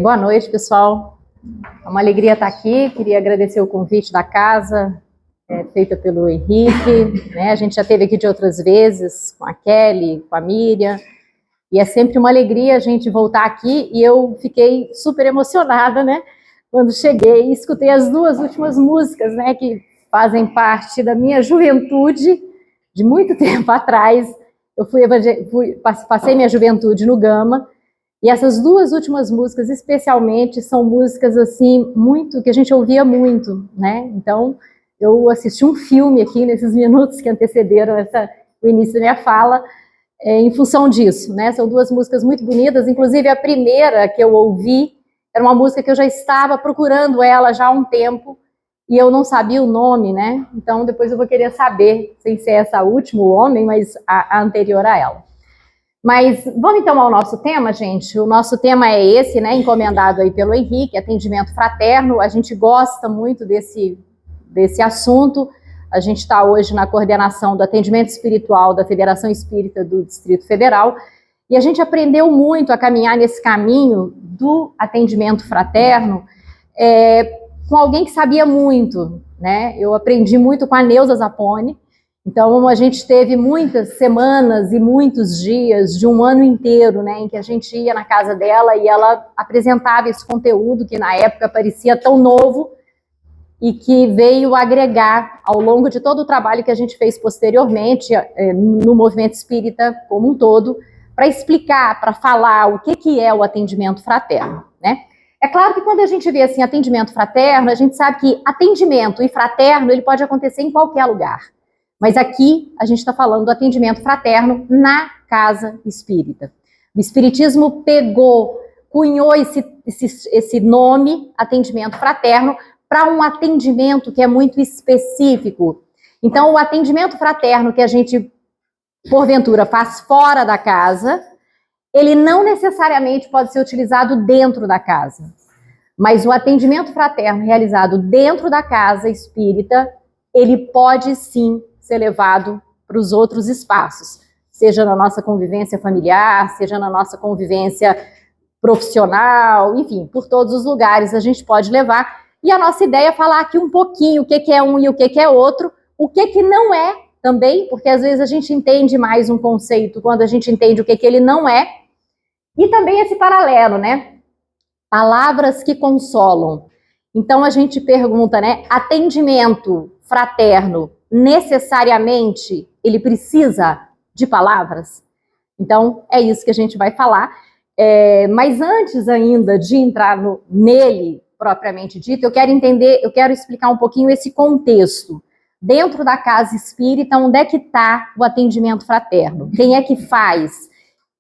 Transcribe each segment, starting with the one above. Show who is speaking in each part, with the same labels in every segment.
Speaker 1: Boa noite, pessoal. É uma alegria estar aqui. Queria agradecer o convite da casa, feita pelo Henrique, né? A gente já esteve aqui de outras vezes, com a Kelly, com a Miriam, e é sempre uma alegria a gente voltar aqui, e eu fiquei super emocionada, né? Quando cheguei e escutei as duas últimas músicas, né? Que fazem parte da minha juventude, de muito tempo atrás. Eu passei minha juventude no Gama. E essas duas últimas músicas, especialmente, são músicas, assim, muito, que a gente ouvia muito, né? Então, eu assisti um filme aqui, nesses minutos que antecederam o início da minha fala, em função disso, né? São duas músicas muito bonitas, inclusive a primeira que eu ouvi, era uma música que eu já estava procurando ela já há um tempo, e eu não sabia o nome, né? Então, depois eu vou querer saber, sem ser essa última, o homem, mas a anterior a ela. Mas vamos então ao nosso tema, gente. O nosso tema é esse, né, encomendado aí pelo Henrique, atendimento fraterno. A gente gosta muito desse assunto. A gente está hoje na coordenação do atendimento espiritual da Federação Espírita do Distrito Federal, e a gente aprendeu muito a caminhar nesse caminho do atendimento fraterno com alguém que sabia muito, né? Eu aprendi muito com a Neuza Zapponi. Então, a gente teve muitas semanas e muitos dias de um ano inteiro, né, em que a gente ia na casa dela e ela apresentava esse conteúdo que na época parecia tão novo e que veio agregar ao longo de todo o trabalho que a gente fez posteriormente no movimento espírita como um todo, para explicar, para falar o que é o atendimento fraterno, né? É claro que quando a gente vê assim atendimento fraterno, a gente sabe que atendimento e fraterno ele pode acontecer em qualquer lugar. Mas aqui a gente está falando do atendimento fraterno casa espírita. O espiritismo cunhou esse nome, atendimento fraterno, para um atendimento que é muito específico. Então, o atendimento fraterno que a gente, porventura, faz fora da casa, ele não necessariamente pode ser utilizado dentro da casa. Mas o atendimento fraterno realizado dentro da casa espírita, ele pode sim ser levado para os outros espaços, seja na nossa convivência familiar, seja na nossa convivência profissional, enfim, por todos os lugares a gente pode levar. E a nossa ideia é falar aqui um pouquinho o que é um e o que é outro, o que não é também, porque às vezes a gente entende mais um conceito quando a gente entende o que ele não é, e também esse paralelo, né? Palavras que consolam. Então a gente pergunta, né? Atendimento fraterno, necessariamente ele precisa de palavras? Então é isso que a gente vai falar. Mas antes ainda de entrar nele propriamente dito, eu quero explicar um pouquinho esse contexto. Dentro da casa espírita, onde é que está o atendimento fraterno? Quem é que faz?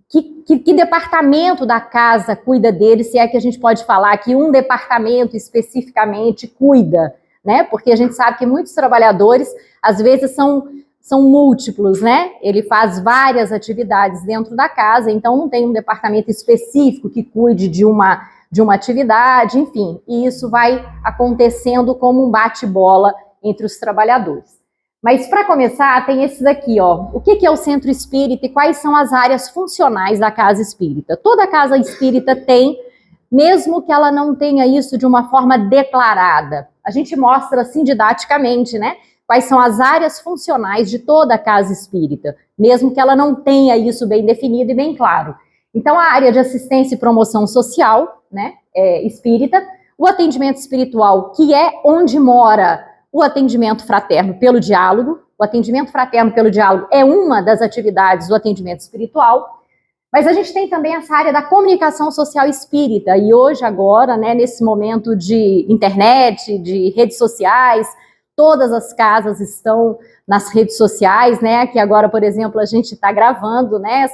Speaker 1: Que departamento da casa cuida dele, se é que a gente pode falar que um departamento especificamente cuida, né? Porque a gente sabe que muitos trabalhadores, às vezes, são múltiplos, né? Ele faz várias atividades dentro da casa, então não tem um departamento específico que cuide de uma atividade, enfim. E isso vai acontecendo como um bate-bola entre os trabalhadores. Mas, para começar, tem esse daqui, ó. O que é o centro espírita e quais são as áreas funcionais da casa espírita? Toda casa espírita tem, mesmo que ela não tenha isso de uma forma declarada. A gente mostra, assim, didaticamente, né? Quais são as áreas funcionais de toda a casa espírita, mesmo que ela não tenha isso bem definido e bem claro. Então, a área de assistência e promoção social, né? Espírita, o atendimento espiritual, que é onde mora o atendimento fraterno pelo diálogo. O atendimento fraterno pelo diálogo é uma das atividades do atendimento espiritual, mas a gente tem também essa área da comunicação social espírita, e hoje agora, né, nesse momento de internet, de redes sociais, todas as casas estão nas redes sociais, né, que agora, por exemplo, a gente está gravando, né,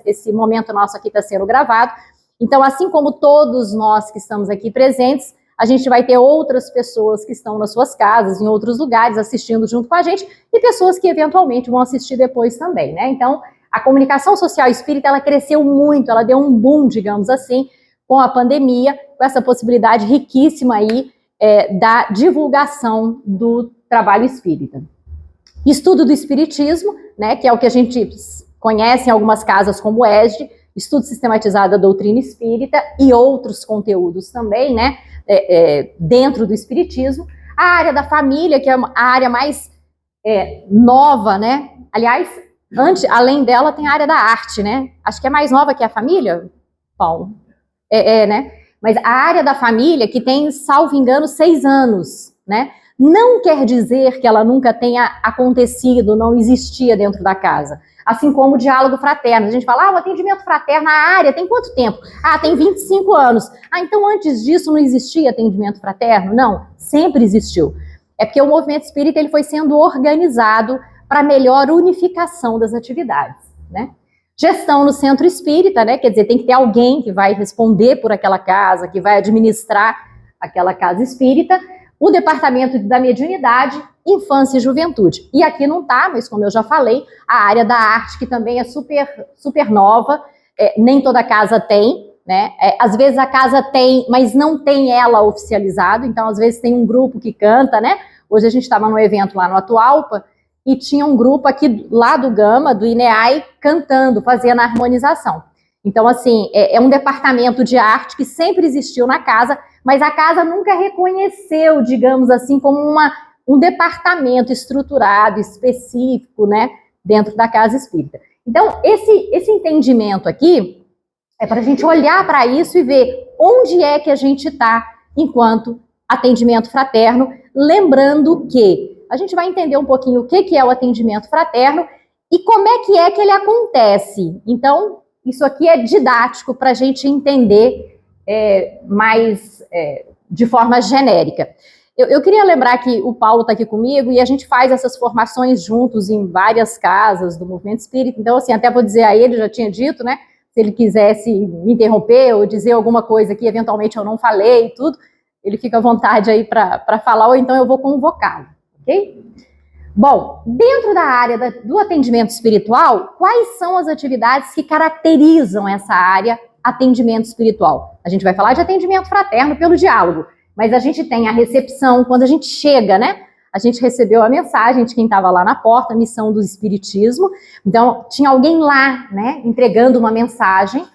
Speaker 1: esse momento nosso aqui está sendo gravado, então assim como todos nós que estamos aqui presentes, a gente vai ter outras pessoas que estão nas suas casas, em outros lugares, assistindo junto com a gente, e pessoas que eventualmente vão assistir depois também, né? Então, a comunicação social espírita, ela cresceu muito, ela deu um boom, digamos assim, com a pandemia, com essa possibilidade riquíssima aí da divulgação do trabalho espírita. Estudo do espiritismo, né, que é o que a gente conhece em algumas casas como o ESD, estudo sistematizado da doutrina espírita e outros conteúdos também, né, dentro do espiritismo. A área da família, que é a área mais nova, né, aliás, além dela tem a área da arte, né, acho que é mais nova que a família, Paulo, né, mas a área da família que tem, salvo engano, 6 anos, né, não quer dizer que ela nunca tenha acontecido, não existia dentro da casa. Assim como o diálogo fraterno. A gente fala, o atendimento fraterno na área tem quanto tempo? Tem 25 anos. Então antes disso não existia atendimento fraterno? Não, sempre existiu. É porque o movimento espírita ele foi sendo organizado para melhor unificação das atividades, né? Gestão no centro espírita, né? Quer dizer, tem que ter alguém que vai responder por aquela casa, que vai administrar aquela casa espírita. O departamento da mediunidade, infância e juventude. E aqui não está, mas como eu já falei, a área da arte, que também é super nova, nem toda casa tem, né? Às vezes a casa tem, mas não tem ela oficializado, então às vezes tem um grupo que canta, né? Hoje a gente estava num evento lá no Atualpa, e tinha um grupo aqui lá do Gama, do INEAI, cantando, fazendo a harmonização. Então, assim, é um departamento de arte que sempre existiu na casa, mas a casa nunca reconheceu, digamos assim, como um departamento estruturado, específico, né, dentro da casa espírita. Então, esse entendimento aqui é para a gente olhar para isso e ver onde é que a gente está enquanto atendimento fraterno, lembrando que a gente vai entender um pouquinho o que é o atendimento fraterno e como é que ele acontece. Então, isso aqui é didático para a gente entender mais de forma genérica. Eu queria lembrar que o Paulo está aqui comigo e a gente faz essas formações juntos em várias casas do movimento espírita. Então, assim, até vou dizer a ele, já tinha dito, né? Se ele quisesse me interromper ou dizer alguma coisa que eventualmente eu não falei e tudo, ele fica à vontade aí para falar, ou então eu vou convocá-lo, ok? Bom, dentro da área do atendimento espiritual, quais são as atividades que caracterizam essa área atendimento espiritual? A gente vai falar de atendimento fraterno pelo diálogo, mas a gente tem a recepção, quando a gente chega, né? A gente recebeu a mensagem de quem estava lá na porta, missão do espiritismo. Então, tinha alguém lá, né, entregando uma mensagem.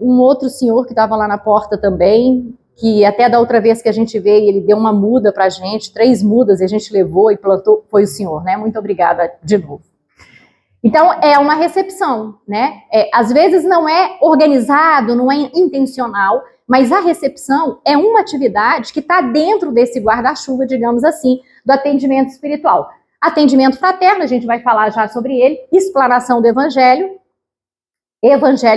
Speaker 1: Um outro senhor que estava lá na porta também, que até da outra vez que a gente veio, ele deu uma muda para a gente, 3 mudas, e a gente levou e plantou, foi o senhor, né? Muito obrigada de novo. Então, é uma recepção, né? Às vezes não é organizado, não é intencional, mas a recepção é uma atividade que está dentro desse guarda-chuva, digamos assim, do atendimento espiritual. Atendimento fraterno, a gente vai falar já sobre ele, explanação do evangelho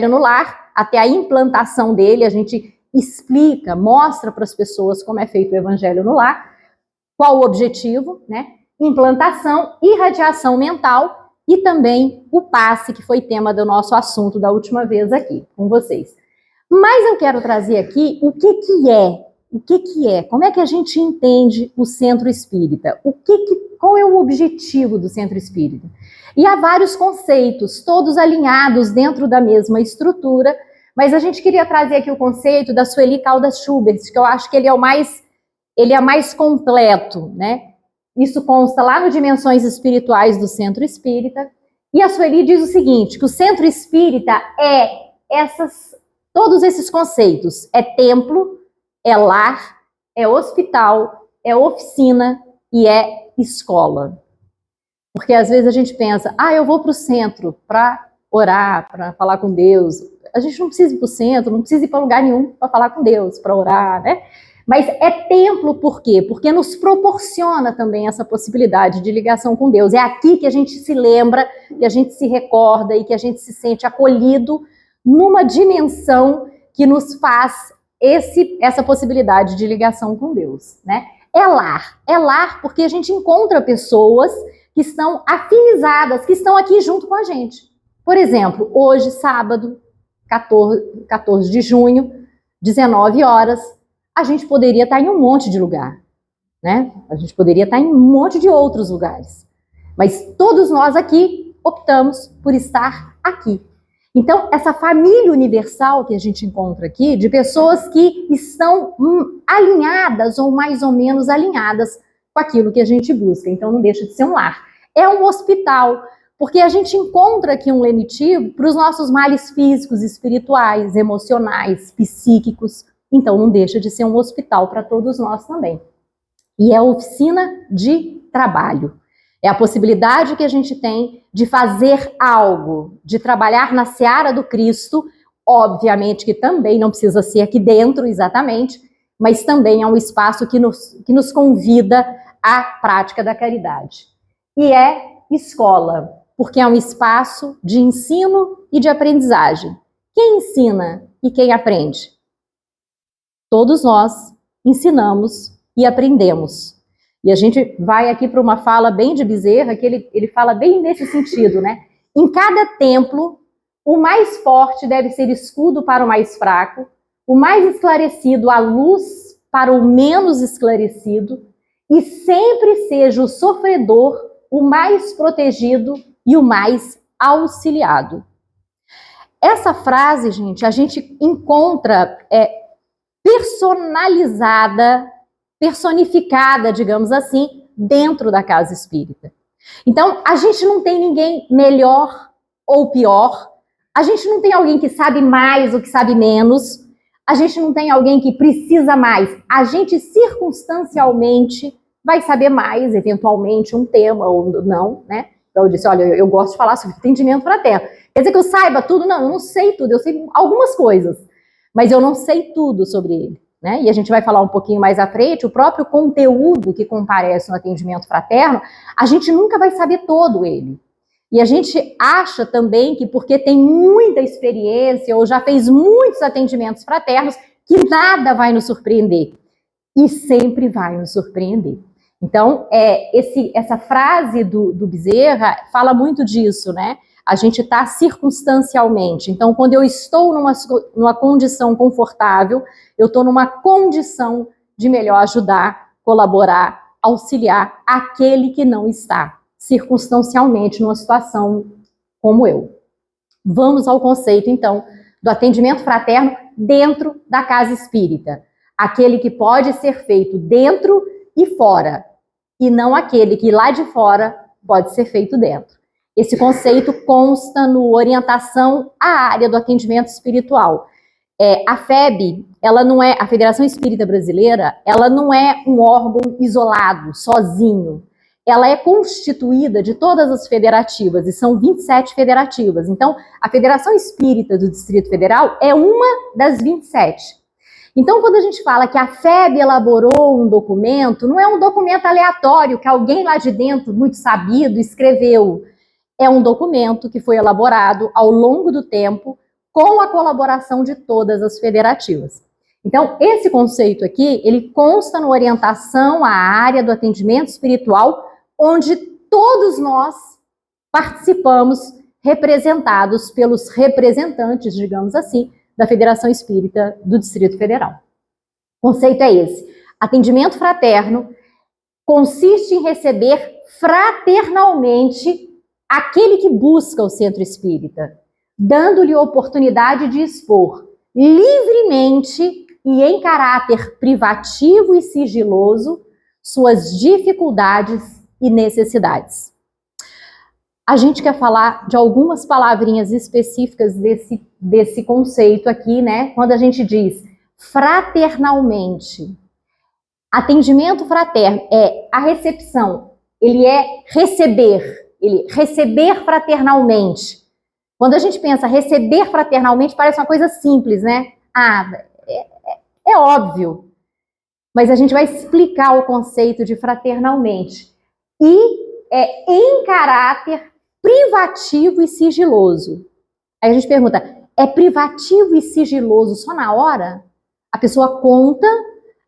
Speaker 1: no lar, até a implantação dele, a gente explica, mostra para as pessoas como é feito o evangelho no lar, qual o objetivo, né? Implantação, irradiação mental e também o passe, que foi tema do nosso assunto da última vez aqui com vocês. Mas eu quero trazer aqui o que é, como é que a gente entende o centro espírita, qual é o objetivo do centro espírita. E há vários conceitos, todos alinhados dentro da mesma estrutura, mas a gente queria trazer aqui o conceito da Sueli Caldas Schubert, que eu acho que ele é mais completo, né? Isso consta lá no Dimensões Espirituais do Centro Espírita. E a Sueli diz o seguinte, que o Centro Espírita todos esses conceitos. É templo, é lar, é hospital, é oficina e é escola. Porque às vezes a gente pensa, eu vou para o centro para orar, para falar com Deus. A gente não precisa ir para o centro, não precisa ir para lugar nenhum para falar com Deus, para orar, né? Mas é templo por quê? Porque nos proporciona também essa possibilidade de ligação com Deus. É aqui que a gente se lembra, que a gente se recorda e que a gente se sente acolhido numa dimensão que nos faz essa possibilidade de ligação com Deus, né? É lar porque a gente encontra pessoas que estão afinizadas, que estão aqui junto com a gente. Por exemplo, hoje, sábado, 14 de junho, 19 horas, a gente poderia estar em um monte de lugar, né? A gente poderia estar em um monte de outros lugares. Mas todos nós aqui optamos por estar aqui. Então, essa família universal que a gente encontra aqui, de pessoas que estão alinhadas ou mais ou menos alinhadas com aquilo que a gente busca. Então, não deixa de ser um lar. É um hospital, Porque a gente encontra aqui um lenitivo para os nossos males físicos, espirituais, emocionais, psíquicos. Então, não deixa de ser um hospital para todos nós também. E é a oficina de trabalho. É a possibilidade que a gente tem de fazer algo, de trabalhar na seara do Cristo, obviamente que também não precisa ser aqui dentro exatamente, mas também é um espaço que nos convida à prática da caridade. E é escola, porque é um espaço de ensino e de aprendizagem. Quem ensina e quem aprende? Todos nós ensinamos e aprendemos. E a gente vai aqui para uma fala bem de Bezerra, que ele fala bem nesse sentido, né? Em cada templo, o mais forte deve ser escudo para o mais fraco, o mais esclarecido a luz para o menos esclarecido, e sempre seja o sofredor o mais protegido e o mais auxiliado. Essa frase, gente, a gente encontra personalizada, personificada, digamos assim, dentro da casa espírita. Então, a gente não tem ninguém melhor ou pior, a gente não tem alguém que sabe mais ou que sabe menos, a gente não tem alguém que precisa mais, a gente circunstancialmente vai saber mais, eventualmente, um tema ou não, né? Então, eu disse, olha, eu gosto de falar sobre atendimento fraterno. Quer dizer que eu saiba tudo? Não, eu não sei tudo, eu sei algumas coisas, mas eu não sei tudo sobre ele, né? E a gente vai falar um pouquinho mais à frente, o próprio conteúdo que comparece no atendimento fraterno, a gente nunca vai saber todo ele. E a gente acha também que porque tem muita experiência ou já fez muitos atendimentos fraternos, que nada vai nos surpreender. E sempre vai nos surpreender. Então, essa frase do Bezerra fala muito disso, né? A gente está circunstancialmente. Então, quando eu estou numa condição confortável, eu estou numa condição de melhor ajudar, colaborar, auxiliar aquele que não está circunstancialmente numa situação como eu. Vamos ao conceito, então, do atendimento fraterno dentro da casa espírita. Aquele que pode ser feito dentro e fora, e não aquele que lá de fora pode ser feito dentro. Esse conceito consta no Orientação à Área do Atendimento Espiritual. A FEB, ela não é, a Federação Espírita Brasileira, ela não é um órgão isolado, sozinho. Ela é constituída de todas as federativas, e são 27 federativas. Então, a Federação Espírita do Distrito Federal é uma das 27. Então, quando a gente fala que a FEB elaborou um documento, não é um documento aleatório que alguém lá de dentro, muito sabido, escreveu. É um documento que foi elaborado ao longo do tempo com a colaboração de todas as federativas. Então, esse conceito aqui, ele consta no Orientação à Área do Atendimento Espiritual, onde todos nós participamos, representados pelos representantes, digamos assim, da Federação Espírita do Distrito Federal. O conceito é esse. Atendimento fraterno consiste em receber fraternalmente aquele que busca o centro espírita, dando-lhe oportunidade de expor livremente e em caráter privativo e sigiloso suas dificuldades e necessidades. A gente quer falar de algumas palavrinhas específicas desse conceito aqui, né? Quando a gente diz fraternalmente. Atendimento fraterno é a recepção, ele é receber fraternalmente. Quando a gente pensa receber fraternalmente, parece uma coisa simples, né? É óbvio. Mas a gente vai explicar o conceito de fraternalmente. E em caráter privativo e sigiloso. Aí a gente pergunta, é privativo e sigiloso só na hora? A pessoa conta,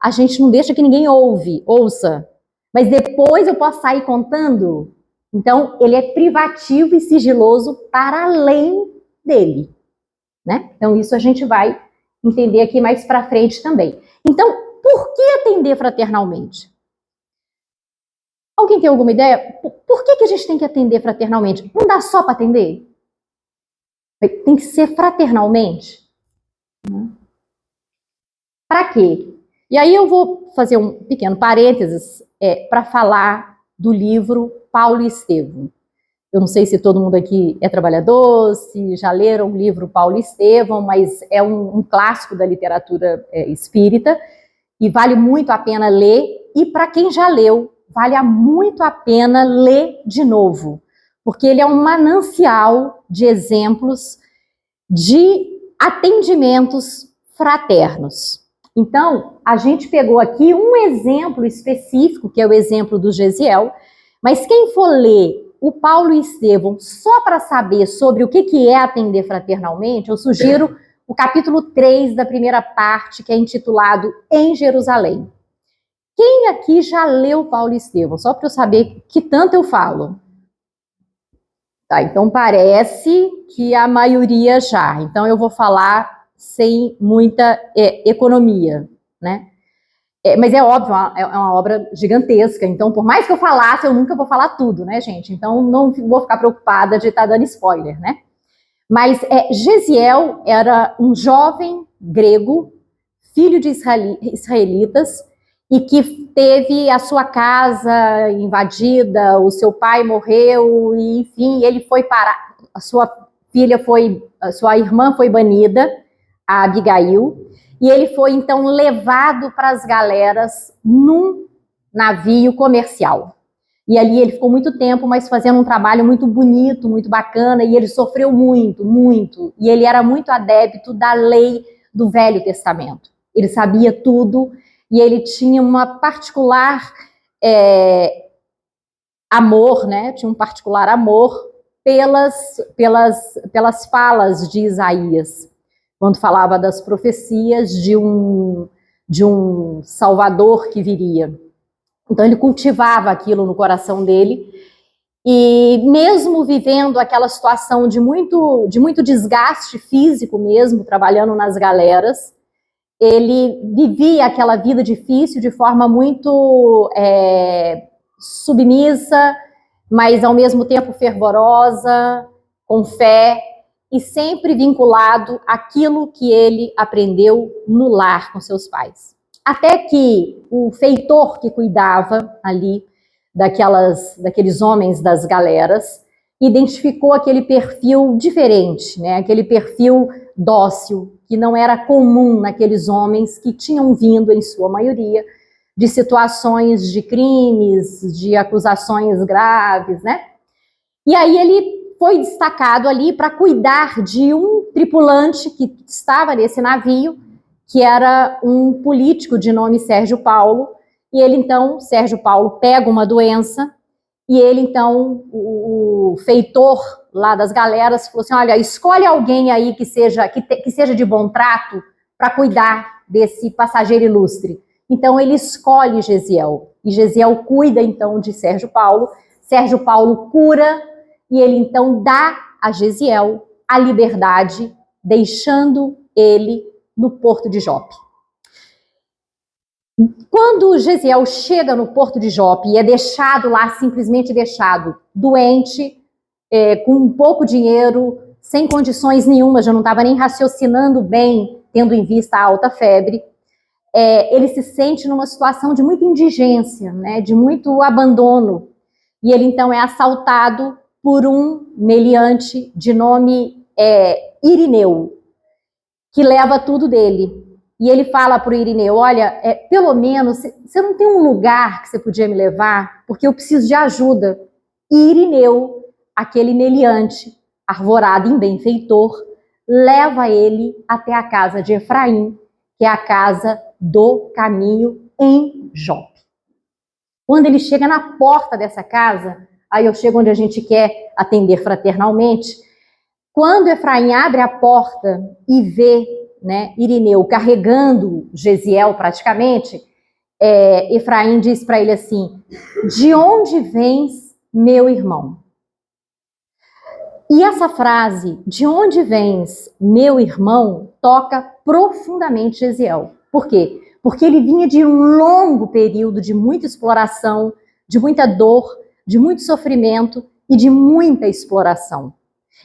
Speaker 1: a gente não deixa que ninguém ouça. Mas depois eu posso sair contando? Então, ele é privativo e sigiloso para além dele, né? Então, isso a gente vai entender aqui mais para frente também. Então, por que atender fraternalmente? Alguém tem alguma ideia? Por que a gente tem que atender fraternalmente? Não dá só para atender? Tem que ser fraternalmente? Para quê? E aí eu vou fazer um pequeno parênteses para falar do livro Paulo e Estevão. Eu não sei se todo mundo aqui é trabalhador, se já leram o livro Paulo e Estevão, mas é um clássico da literatura espírita e vale muito a pena ler. E para quem já leu, vale muito a pena ler de novo, porque ele é um manancial de exemplos de atendimentos fraternos. Então, a gente pegou aqui um exemplo específico, que é o exemplo do Gesiel, mas quem for ler o Paulo e Estevão só para saber sobre o que é atender fraternalmente, eu sugiro o capítulo 3 da primeira parte, que é intitulado Em Jerusalém. Quem aqui já leu Paulo e Estevão? Só para eu saber que tanto eu falo. Tá, então parece que a maioria já. Então eu vou falar sem muita economia, né? Mas é óbvio, é uma obra gigantesca, então por mais que eu falasse, eu nunca vou falar tudo, né, gente? Então não vou ficar preocupada de estar dando spoiler, né? Mas Gesiel era um jovem grego, filho de israelitas, e que teve a sua casa invadida, o seu pai morreu, e enfim, ele foi para a sua irmã foi banida, a Abigail, e ele foi então levado para as galeras num navio comercial. E ali ele ficou muito tempo, mas fazendo um trabalho muito bonito, muito bacana, e ele sofreu muito, muito. E ele era muito adepto da lei do Velho Testamento. Ele sabia tudo, e ele tinha uma particular amor, né? Tinha um particular amor pelas falas de Isaías, quando falava das profecias de um Salvador que viria. Então ele cultivava aquilo no coração dele, e mesmo vivendo aquela situação de muito desgaste físico mesmo, trabalhando nas galeras, ele vivia aquela vida difícil de forma muito submissa, mas ao mesmo tempo fervorosa, com fé, e sempre vinculado àquilo que ele aprendeu no lar com seus pais. Até que o feitor que cuidava ali daqueles homens das galeras identificou aquele perfil diferente, né? Aquele perfil dócil, que não era comum naqueles homens que tinham vindo, em sua maioria, de situações de crimes, de acusações graves, né? E aí ele foi destacado ali para cuidar de um tripulante que estava nesse navio, que era um político de nome Sérgio Paulo, e ele então, Sérgio Paulo, pega uma doença, e ele então, o feitor lá das galeras, falou assim, olha, escolhe alguém aí que seja de bom trato para cuidar desse passageiro ilustre. Então ele escolhe Gesiel, e Gesiel cuida então de Sérgio Paulo cura, e ele então dá a Gesiel a liberdade, deixando ele no porto de Jope. Quando Gesiel chega no porto de Jope e é deixado lá, simplesmente deixado, doente, com pouco dinheiro, sem condições nenhuma, já não estava nem raciocinando bem, tendo em vista a alta febre, ele se sente numa situação de muita indigência, né, de muito abandono, e ele então é assaltado por um meliante de nome Irineu, que leva tudo dele. E ele fala para o Irineu, olha, pelo menos, você não tem um lugar que você podia me levar? Porque eu preciso de ajuda. E Irineu, aquele meliante, arvorado em benfeitor, leva ele até a casa de Efraim, que é a casa do caminho em Jope. Quando ele chega na porta dessa casa, aí eu chego onde a gente quer atender fraternalmente, quando Efraim abre a porta e vê, né, Irineu carregando Gesiel praticamente, Efraim diz para ele assim, de onde vens, meu irmão? E essa frase, de onde vens, meu irmão, toca profundamente Gesiel. Por quê? Porque ele vinha de um longo período de muita exploração, de muita dor, de muito sofrimento e de muita exploração.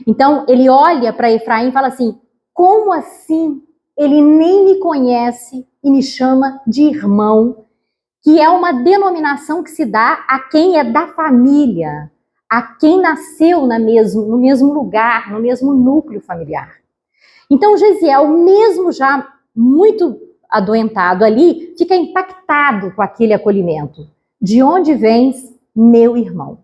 Speaker 1: Então, ele olha para Efraim e fala assim, como assim ele nem me conhece e me chama de irmão, que é uma denominação que se dá a quem é da família, a quem nasceu no mesmo lugar, no mesmo núcleo familiar. Então, Gesiel, mesmo já muito adoentado ali, fica impactado com aquele acolhimento. De onde vens, meu irmão?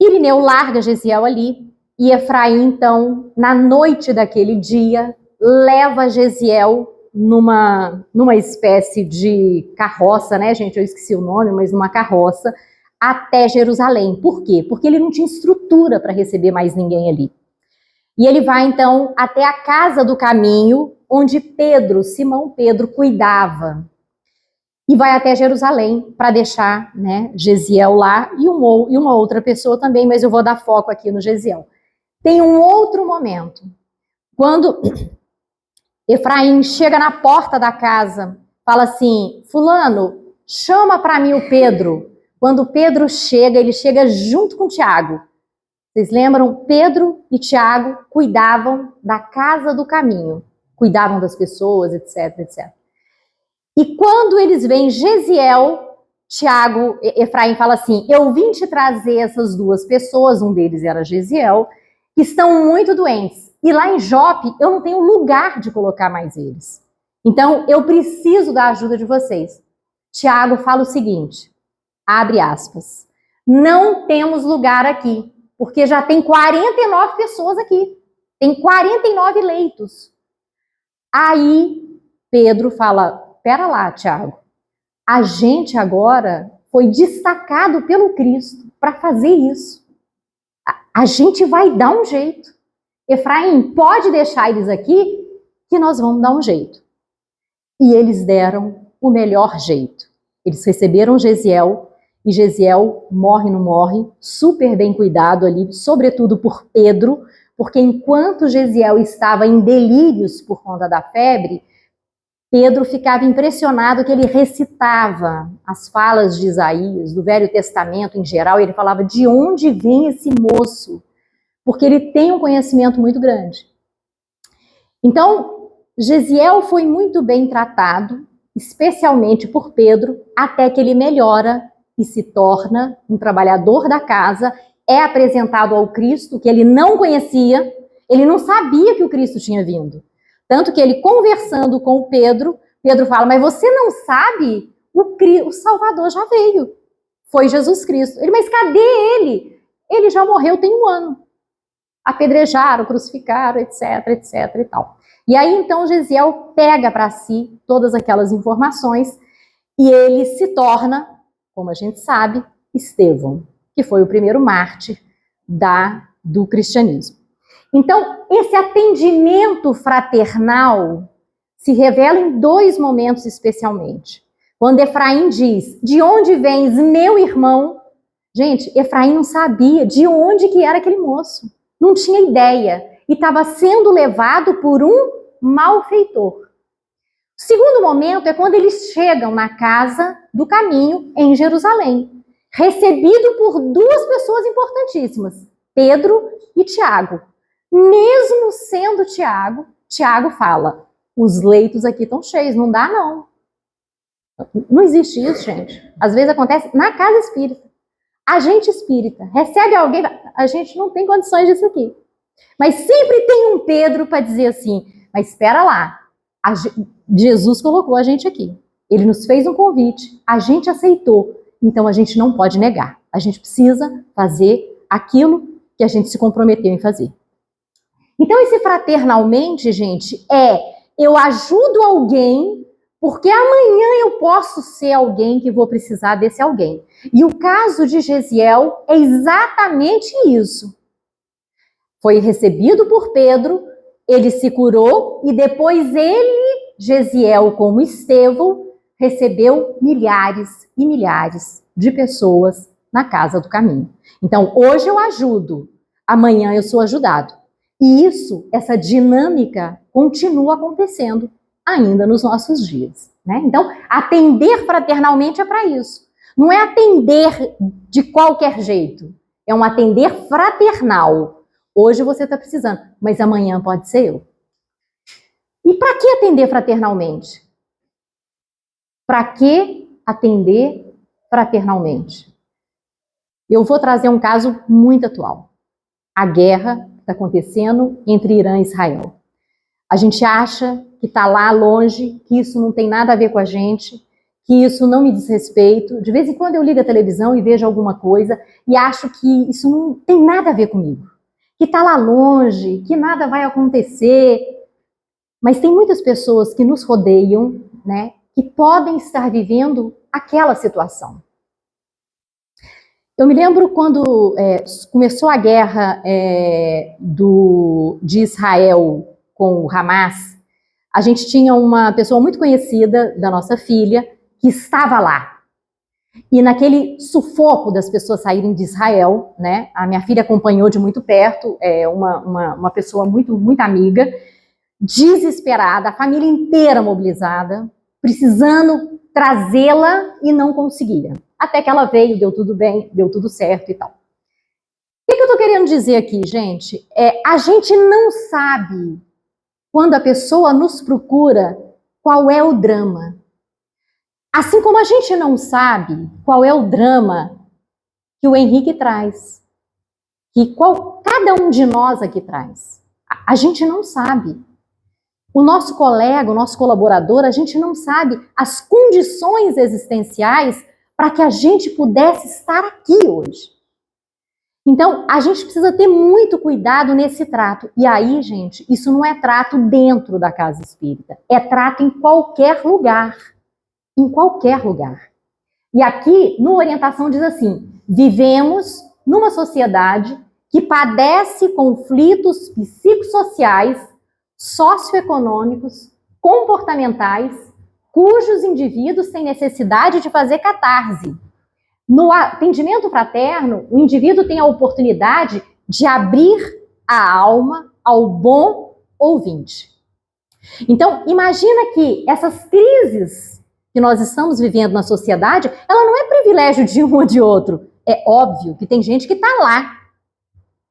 Speaker 1: Irineu larga Gesiel ali, e Efraim, então, na noite daquele dia, leva Gesiel numa espécie de carroça, né, gente? Eu esqueci o nome, mas numa carroça, até Jerusalém. Por quê? Porque ele não tinha estrutura para receber mais ninguém ali. E ele vai, então, até a casa do caminho, onde Simão Pedro, cuidava. E vai até Jerusalém para deixar, né, Gesiel lá e uma outra pessoa também, mas eu vou dar foco aqui no Gesiel. Tem um outro momento, quando Efraim chega na porta da casa, fala assim, fulano, chama para mim o Pedro. Quando Pedro chega, ele chega junto com Tiago. Vocês lembram? Pedro e Tiago cuidavam da casa do caminho, cuidavam das pessoas, etc, etc. E quando eles veem Gesiel, Efraim fala assim, eu vim te trazer essas duas pessoas, um deles era Gesiel, que estão muito doentes. E lá em Jope, eu não tenho lugar de colocar mais eles. Então, eu preciso da ajuda de vocês. Tiago fala o seguinte, abre aspas, não temos lugar aqui, porque já tem 49 pessoas aqui. Tem 49 leitos. Aí, Pedro fala, pera lá, Tiago, a gente agora foi destacado pelo Cristo para fazer isso. A gente vai dar um jeito. Efraim, pode deixar eles aqui que nós vamos dar um jeito. E eles deram o melhor jeito. Eles receberam Gesiel, e Gesiel morre, não morre, super bem cuidado ali, sobretudo por Pedro, porque enquanto Gesiel estava em delírios por conta da febre, Pedro ficava impressionado que ele recitava as falas de Isaías, do Velho Testamento em geral, e ele falava, de onde vem esse moço? Porque ele tem um conhecimento muito grande. Então, Gesiel foi muito bem tratado, especialmente por Pedro, até que ele melhora e se torna um trabalhador da casa, é apresentado ao Cristo, que ele não conhecia, ele não sabia que o Cristo tinha vindo. Tanto que ele, conversando com o Pedro fala, mas você não sabe? O Salvador já veio. Foi Jesus Cristo. Ele, mas cadê ele? Ele já morreu tem 1 ano. Apedrejaram, crucificaram, etc, etc e tal. E aí, então, Gesiel pega para si todas aquelas informações e ele se torna, como a gente sabe, Estevão, que foi o primeiro mártir do cristianismo. Então, esse atendimento fraternal se revela em 2 momentos especialmente. Quando Efraim diz, de onde vens, meu irmão? Gente, Efraim não sabia de onde que era aquele moço. Não tinha ideia. E estava sendo levado por um malfeitor. O segundo momento é quando eles chegam na casa do caminho em Jerusalém, recebido por 2 pessoas importantíssimas, Pedro e Tiago. Mesmo sendo Tiago fala, os leitos aqui estão cheios, não dá não. Não existe isso, gente. Às vezes acontece na casa espírita. A gente espírita recebe alguém, a gente não tem condições disso aqui. Mas sempre tem um Pedro para dizer assim, mas espera lá, Jesus colocou a gente aqui. Ele nos fez um convite, a gente aceitou, então a gente não pode negar. A gente precisa fazer aquilo que a gente se comprometeu em fazer. Então esse fraternalmente, gente, eu ajudo alguém porque amanhã eu posso ser alguém que vou precisar desse alguém. E o caso de Gesiel é exatamente isso. Foi recebido por Pedro, ele se curou e depois ele, Gesiel, como Estevão, recebeu milhares e milhares de pessoas na casa do caminho. Então, hoje eu ajudo, amanhã eu sou ajudado. E isso, essa dinâmica, continua acontecendo ainda nos nossos dias, né? Então, atender fraternalmente é para isso. Não é atender de qualquer jeito, é um atender fraternal. Hoje você está precisando, mas amanhã pode ser eu. E para que atender fraternalmente? Para que atender fraternalmente? Eu vou trazer um caso muito atual. A guerra que está acontecendo entre Irã e Israel. A gente acha que está lá longe, que isso não tem nada a ver com a gente, que isso não me diz respeito. De vez em quando eu ligo a televisão e vejo alguma coisa e acho que isso não tem nada a ver comigo. Que está lá longe, que nada vai acontecer. Mas tem muitas pessoas que nos rodeiam, né, que podem estar vivendo aquela situação. Eu me lembro quando começou a guerra de Israel com o Hamas, a gente tinha uma pessoa muito conhecida da nossa filha que estava lá. E naquele sufoco das pessoas saírem de Israel, né, a minha filha acompanhou de muito perto, uma pessoa muito, muito amiga, desesperada, a família inteira mobilizada, precisando trazê-la e não conseguia. Até que ela veio, deu tudo bem, deu tudo certo e tal. O que eu tô querendo dizer aqui, gente? A gente não sabe, quando a pessoa nos procura, qual é o drama. Assim como a gente não sabe qual é o drama que o Henrique traz, que cada um de nós aqui traz. A gente não sabe. O nosso colega, o nosso colaborador, a gente não sabe as condições existenciais para que a gente pudesse estar aqui hoje. Então, a gente precisa ter muito cuidado nesse trato. E aí, gente, isso não é trato dentro da casa espírita. É trato em qualquer lugar. Em qualquer lugar. E aqui, no Orientação, diz assim: vivemos numa sociedade que padece conflitos psicossociais, socioeconômicos, comportamentais, cujos indivíduos têm necessidade de fazer catarse. No atendimento fraterno, o indivíduo tem a oportunidade de abrir a alma ao bom ouvinte. Então, imagina que essas crises que nós estamos vivendo na sociedade, ela não é privilégio de um ou de outro. É óbvio que tem gente que está lá,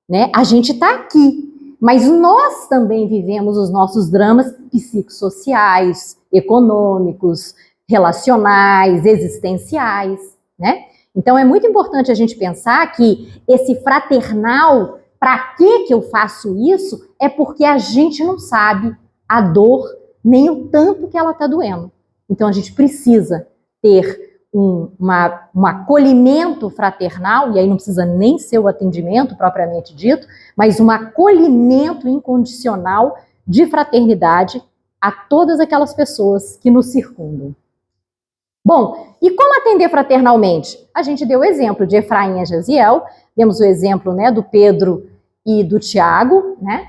Speaker 1: né? A gente está aqui. Mas nós também vivemos os nossos dramas psicossociais, econômicos, relacionais, existenciais, né? Então é muito importante a gente pensar que esse fraternal, para que eu faço isso? É porque a gente não sabe a dor, nem o tanto que ela está doendo. Então a gente precisa ter um acolhimento fraternal, e aí não precisa nem ser o atendimento propriamente dito, mas um acolhimento incondicional de fraternidade a todas aquelas pessoas que nos circundam. Bom, e como atender fraternalmente? A gente deu o exemplo de Efraim e Jaziel, demos o exemplo, né, do Pedro e do Tiago, né?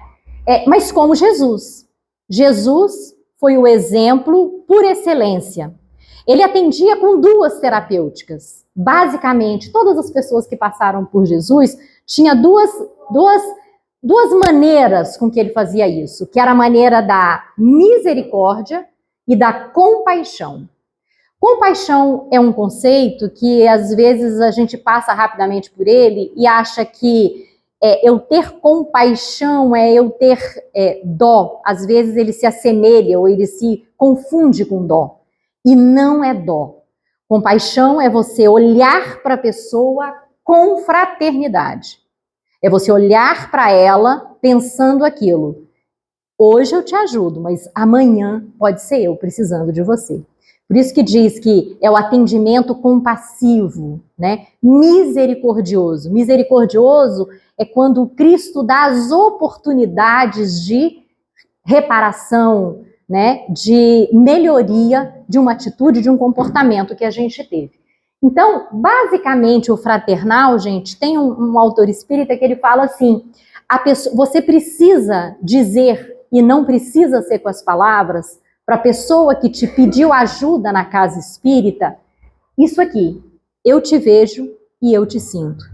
Speaker 1: Mas como Jesus? Jesus foi o exemplo por excelência. Ele atendia com duas terapêuticas. Basicamente, todas as pessoas que passaram por Jesus tinham duas maneiras com que ele fazia isso, que era a maneira da misericórdia e da compaixão. Compaixão é um conceito que às vezes a gente passa rapidamente por ele e acha que eu ter compaixão é eu ter dó. Às vezes ele se assemelha ou ele se confunde com dó. E não é dó. Compaixão é você olhar para a pessoa com fraternidade. É você olhar para ela pensando aquilo. Hoje eu te ajudo, mas amanhã pode ser eu precisando de você. Por isso que diz que é o atendimento compassivo, né? Misericordioso. Misericordioso é quando Cristo dá as oportunidades de reparação, né, de melhoria de uma atitude, de um comportamento que a gente teve. Então, basicamente, o fraternal, gente, tem um autor espírita que ele fala assim, você precisa dizer, e não precisa ser com as palavras, para a pessoa que te pediu ajuda na casa espírita, isso aqui, eu te vejo e eu te sinto.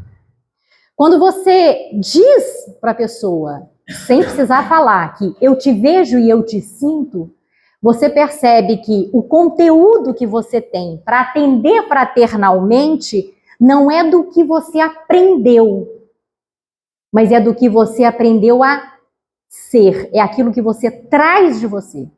Speaker 1: Quando você diz para a pessoa, sem precisar falar, que eu te vejo e eu te sinto, você percebe que o conteúdo que você tem para atender fraternalmente não é do que você aprendeu, mas é do que você aprendeu a ser, é aquilo que você traz de você.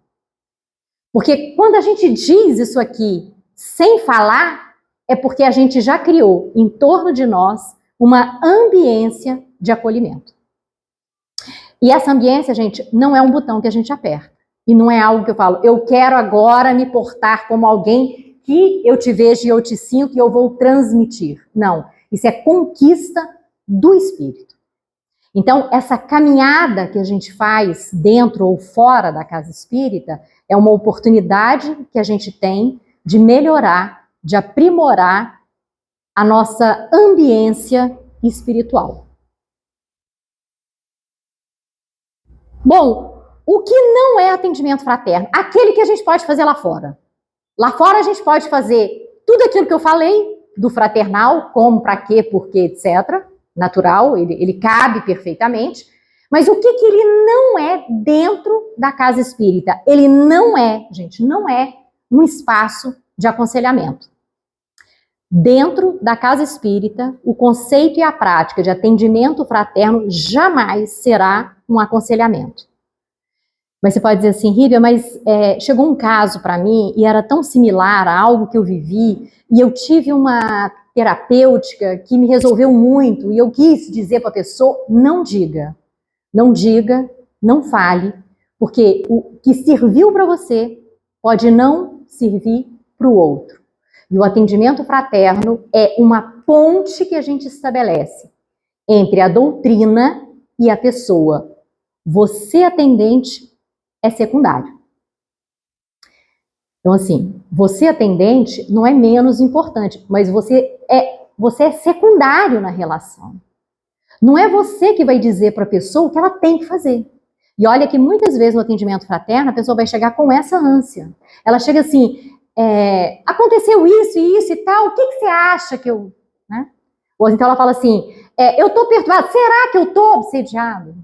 Speaker 1: Porque quando a gente diz isso aqui sem falar, é porque a gente já criou em torno de nós uma ambiência de acolhimento. E essa ambiência, gente, não é um botão que a gente aperta. E não é algo que eu falo, eu quero agora me portar como alguém que eu te vejo e eu te sinto e eu vou transmitir. Não, isso é conquista do espírito. Então, essa caminhada que a gente faz dentro ou fora da casa espírita é uma oportunidade que a gente tem de melhorar, de aprimorar a nossa ambiência espiritual. Bom, o que não é atendimento fraterno? Aquele que a gente pode fazer lá fora. Lá fora a gente pode fazer tudo aquilo que eu falei do fraternal, como, para quê, por quê, etc. Natural, ele cabe perfeitamente. Mas o que ele não é dentro da casa espírita? Ele não é, gente, não é um espaço de aconselhamento. Dentro da casa espírita, o conceito e a prática de atendimento fraterno jamais será um aconselhamento. Mas você pode dizer assim, Rívia, mas chegou um caso para mim e era tão similar a algo que eu vivi e eu tive uma terapêutica que me resolveu muito e eu quis dizer para a pessoa, não diga, não fale, porque o que serviu para você pode não servir para o outro. E o atendimento fraterno é uma ponte que a gente estabelece entre a doutrina e a pessoa. Você, atendente, é secundário. Então, assim, você, atendente, não é menos importante, mas você é secundário na relação. Não é você que vai dizer para a pessoa o que ela tem que fazer. E olha que muitas vezes no atendimento fraterno, a pessoa vai chegar com essa ânsia. Ela chega assim, aconteceu isso e isso e tal, o que você acha que eu... Né? Ou então ela fala assim, eu estou perturbada, será que eu estou obsediado?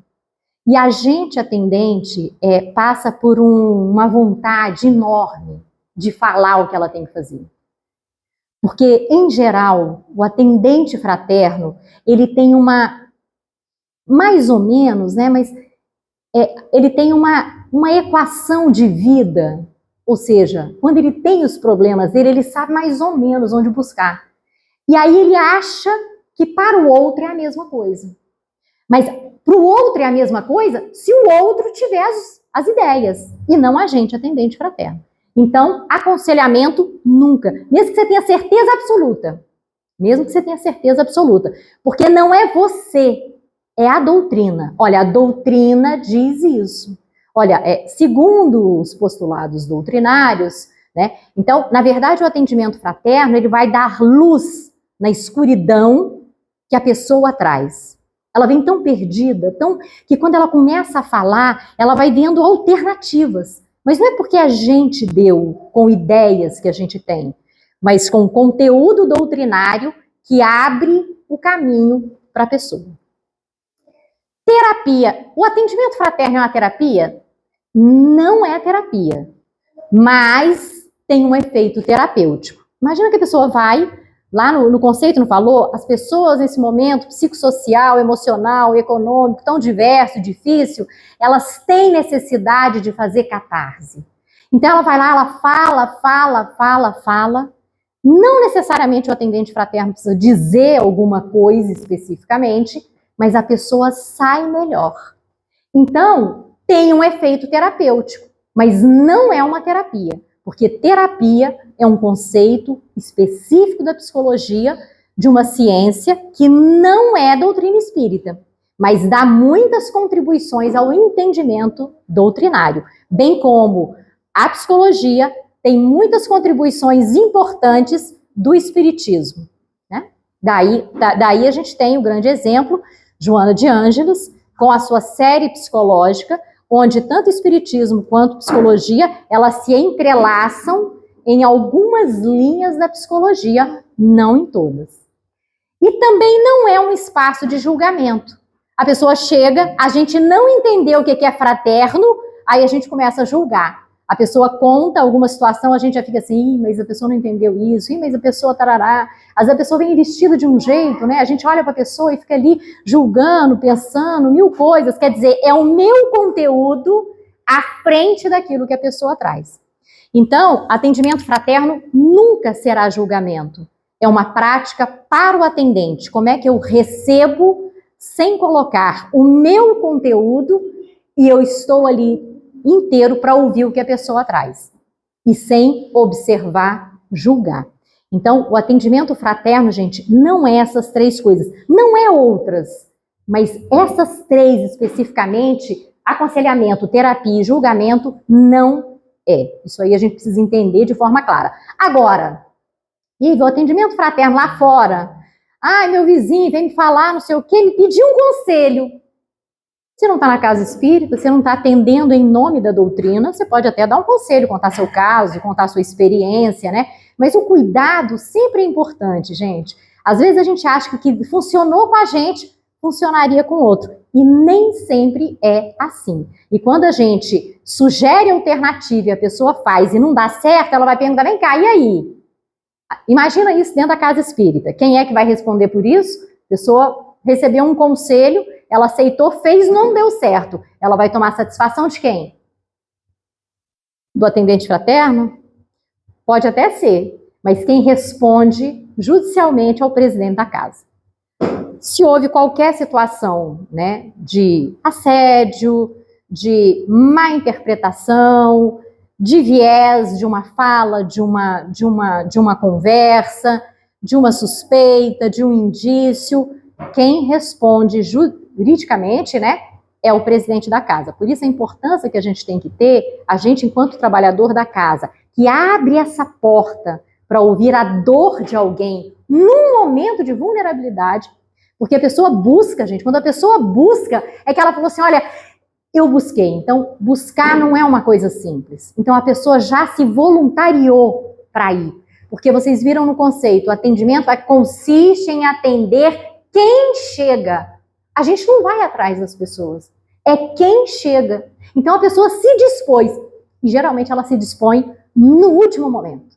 Speaker 1: E a gente, atendente, passa por uma vontade enorme de falar o que ela tem que fazer. Porque, em geral, o atendente fraterno, ele tem mais ou menos, né, mas ele tem uma equação de vida, ou seja, quando ele tem os problemas dele, ele sabe mais ou menos onde buscar. E aí ele acha que para o outro é a mesma coisa. Mas para o outro é a mesma coisa se o outro tiver as ideias, e não a gente, atendente fraterno. Então, aconselhamento nunca, mesmo que você tenha certeza absoluta. Mesmo que você tenha certeza absoluta. Porque não é você, é a doutrina. Olha, a doutrina diz isso. Olha, segundo os postulados doutrinários, né? Então, na verdade, o atendimento fraterno, ele vai dar luz na escuridão que a pessoa traz. Ela vem tão perdida, que quando ela começa a falar, ela vai vendo alternativas. Mas não é porque a gente deu com ideias que a gente tem, mas com conteúdo doutrinário que abre o caminho para a pessoa. Terapia. O atendimento fraterno é uma terapia? Não é terapia, mas tem um efeito terapêutico. Imagina que a pessoa vai... Lá no conceito não falou? As pessoas nesse momento psicossocial, emocional, econômico, tão diverso e difícil, elas têm necessidade de fazer catarse. Então ela vai lá, ela fala. Não necessariamente o atendente fraterno precisa dizer alguma coisa especificamente, mas a pessoa sai melhor. Então tem um efeito terapêutico, mas não é uma terapia. Porque terapia é um conceito específico da psicologia, de uma ciência que não é doutrina espírita, mas dá muitas contribuições ao entendimento doutrinário. Bem como a psicologia tem muitas contribuições importantes do espiritismo. Né? Daí a gente tem o grande exemplo, Joana de Ângeles, com a sua série psicológica, onde tanto o espiritismo quanto a psicologia, elas se entrelaçam em algumas linhas da psicologia, não em todas. E também não é um espaço de julgamento. A pessoa chega, a gente não entendeu o que é fraterno, aí a gente começa a julgar. A pessoa conta alguma situação, a gente já fica assim, mas a pessoa não entendeu isso, mas a pessoa tarará. Às vezes a pessoa vem vestida de um jeito, né? A gente olha para a pessoa e fica ali julgando, pensando, mil coisas. Quer dizer, é o meu conteúdo à frente daquilo que a pessoa traz. Então, atendimento fraterno nunca será julgamento. é uma prática para o atendente. Como é que eu recebo sem colocar o meu conteúdo e eu estou ali inteiro para ouvir o que a pessoa traz. E sem observar, julgar. Então, o atendimento fraterno, gente, não é essas três coisas. Não é outras. Mas essas três especificamente, aconselhamento, terapia e julgamento, não é. Isso aí a gente precisa entender de forma clara. Agora, Ivo, o atendimento fraterno lá fora. Ai, meu vizinho vem me falar, não sei o quê, me pediu um conselho. Você não está na casa espírita, você não está atendendo em nome da doutrina, você pode até dar um conselho, contar seu caso, contar sua experiência, né? Mas o cuidado sempre é importante, gente. Às vezes a gente acha que o que funcionou com a gente funcionaria com outro. E nem sempre é assim. E quando a gente sugere alternativa e a pessoa faz e não dá certo, ela vai perguntar, vem cá, e aí? Imagina isso dentro da casa espírita. Quem é que vai responder por isso? A pessoa recebeu um conselho, ela aceitou, fez, não deu certo. Ela vai tomar satisfação de quem? Do atendente fraterno? Pode até ser, mas quem responde judicialmente é o presidente da casa. Se houve qualquer situação, né, de assédio, de má interpretação, de viés de uma fala, de uma conversa, de uma suspeita, de um indício, quem responde juridicamente, né, é o presidente da casa. Por isso a importância que a gente tem que ter, a gente enquanto trabalhador da casa, que abre essa porta para ouvir a dor de alguém num momento de vulnerabilidade, porque a pessoa busca, gente, quando a pessoa busca, é que ela falou assim, olha, eu busquei. Então, buscar não é uma coisa simples. Então, a pessoa já se voluntariou para ir. Porque vocês viram no conceito, o atendimento consiste em atender quem chega. A gente não vai atrás das pessoas. É quem chega. Então, a pessoa se dispôs. E, geralmente, ela se dispõe no último momento.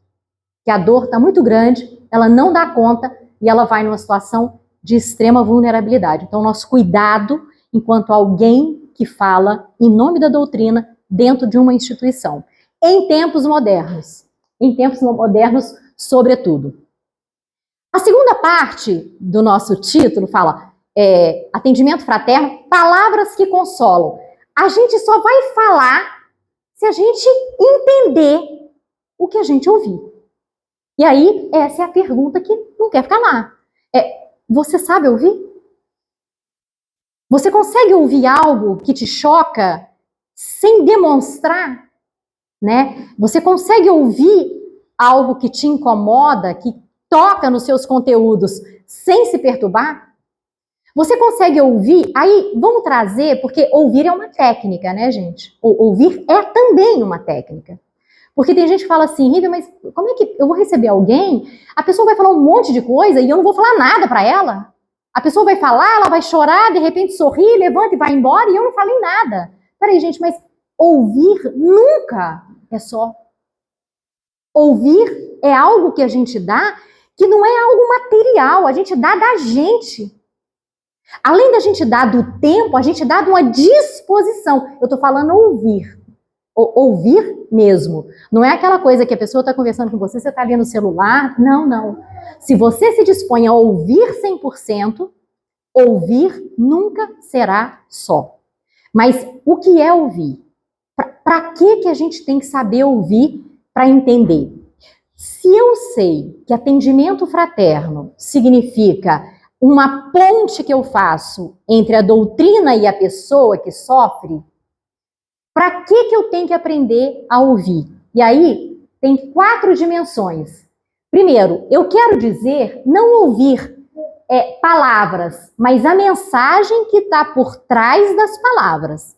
Speaker 1: Que a dor está muito grande, ela não dá conta e ela vai numa situação de extrema vulnerabilidade. Então, nosso cuidado enquanto alguém que fala em nome da doutrina dentro de uma instituição. Em tempos modernos, sobretudo. A segunda parte do nosso título fala atendimento fraterno, palavras que consolam. A gente só vai falar se a gente entender o que a gente ouvir. E aí, essa é a pergunta que não quer ficar lá. Você sabe ouvir? Você consegue ouvir algo que te choca sem demonstrar, né? Você consegue ouvir algo que te incomoda, que toca nos seus conteúdos sem se perturbar? Você consegue ouvir? Aí, vamos trazer, porque ouvir é uma técnica, né, gente? Ouvir é também uma técnica. Porque tem gente que fala assim, Rívia, mas como é que eu vou receber alguém? A pessoa vai falar um monte de coisa e eu não vou falar nada para ela? A pessoa vai falar, ela vai chorar, de repente sorri, levanta e vai embora e eu não falei nada. Peraí, gente, mas ouvir nunca é só. Ouvir é algo que a gente dá que não é algo material, a gente dá da gente. Além da gente dar do tempo, a gente dá de uma disposição. Eu tô falando ouvir. Ouvir mesmo. Não é aquela coisa que a pessoa está conversando com você, você está ali no celular. Não, não. Se você se dispõe a ouvir 100%, ouvir nunca será só. Mas o que é ouvir? Para que a gente tem que saber ouvir para entender? Se eu sei que atendimento fraterno significa uma ponte que eu faço entre a doutrina e a pessoa que sofre, para que eu tenho que aprender a ouvir? E aí, tem 4 dimensões. Primeiro, eu quero dizer, não ouvir palavras, mas a mensagem que está por trás das palavras.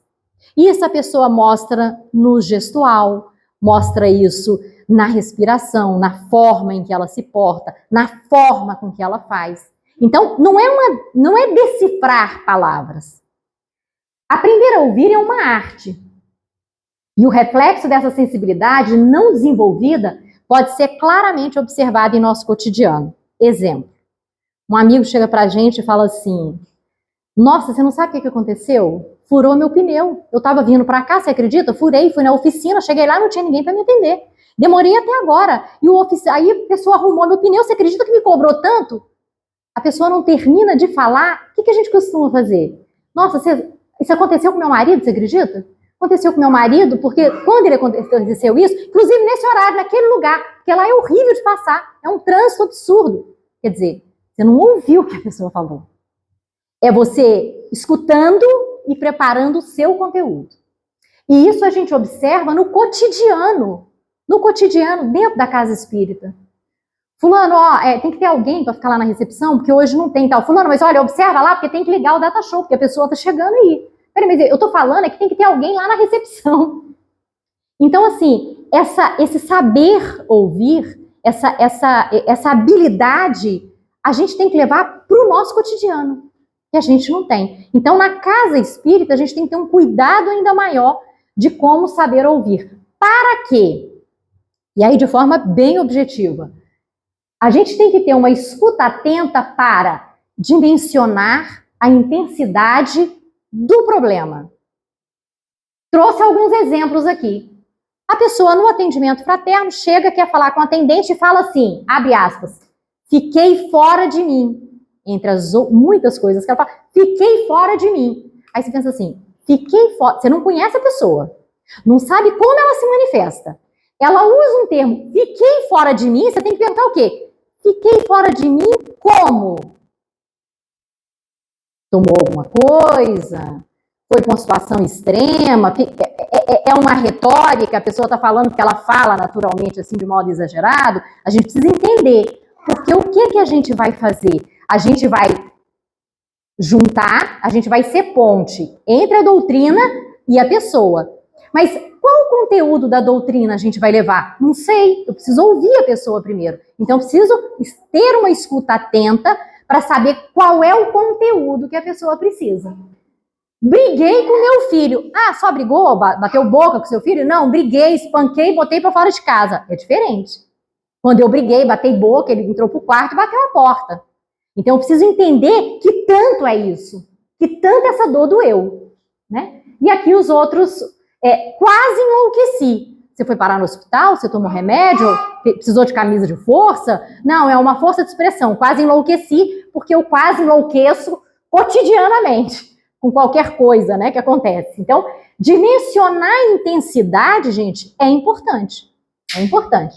Speaker 1: Isso a pessoa mostra no gestual, mostra isso na respiração, na forma em que ela se porta, na forma com que ela faz. Então, não é decifrar palavras. Aprender a ouvir é uma arte. E o reflexo dessa sensibilidade não desenvolvida pode ser claramente observado em nosso cotidiano. Exemplo, um amigo chega pra gente e fala assim, nossa, você não sabe o que aconteceu? furou meu pneu. Eu estava vindo para cá, você acredita? Furei, fui na oficina, cheguei lá, não tinha ninguém para me atender. Demorei até agora. E aí a pessoa arrumou meu pneu, você acredita que me cobrou tanto? A pessoa não termina de falar, o que a gente costuma fazer? Nossa, isso aconteceu com meu marido, você acredita? Aconteceu com meu marido, porque quando ele aconteceu isso, inclusive nesse horário, naquele lugar, porque lá é horrível de passar, é um trânsito absurdo. Quer dizer, você não ouviu o que a pessoa falou. É você escutando e preparando o seu conteúdo. E isso a gente observa no cotidiano, dentro da casa espírita. Fulano, tem que ter alguém para ficar lá na recepção, porque hoje não tem tal. Fulano, mas olha, observa lá, porque tem que ligar o data show, porque a pessoa está chegando aí. Peraí, mas eu tô falando que tem que ter alguém lá na recepção. Então, assim, esse saber ouvir, essa habilidade, a gente tem que levar para o nosso cotidiano, que a gente não tem. Então, na casa espírita, a gente tem que ter um cuidado ainda maior de como saber ouvir. Para quê? E aí, de forma bem objetiva, a gente tem que ter uma escuta atenta para dimensionar a intensidade do problema. Trouxe alguns exemplos aqui. A pessoa no atendimento fraterno chega, quer falar com o atendente e fala assim, abre aspas, fiquei fora de mim. Entre as muitas coisas que ela fala, fiquei fora de mim. Aí você pensa assim, fiquei fora, você não conhece a pessoa, não sabe como ela se manifesta. Ela usa um termo, fiquei fora de mim, você tem que perguntar o quê? Fiquei fora de mim como? Tomou alguma coisa? Foi com uma situação extrema? É uma retórica, a pessoa está falando que ela fala naturalmente, assim, de modo exagerado? A gente precisa entender. Porque o que a gente vai fazer? A gente vai juntar, a gente vai ser ponte entre a doutrina e a pessoa. Mas qual o conteúdo da doutrina a gente vai levar? Não sei, eu preciso ouvir a pessoa primeiro. Então, eu preciso ter uma escuta atenta para saber qual é o conteúdo que a pessoa precisa. Briguei com meu filho. Ah, só brigou? Bateu boca com seu filho? Não, briguei, espanquei, botei para fora de casa. É diferente. Quando eu briguei, batei boca, ele entrou pro quarto e bateu a porta. Então eu preciso entender que tanto é isso, que tanto essa dor doeu, né? E aqui os outros, quase enlouqueci. Você foi parar no hospital? Você tomou remédio? Precisou de camisa de força? Não, é uma força de expressão. Quase enlouqueci, porque eu quase enlouqueço cotidianamente com qualquer coisa, né, que acontece. Então, dimensionar a intensidade, gente, é importante. É importante.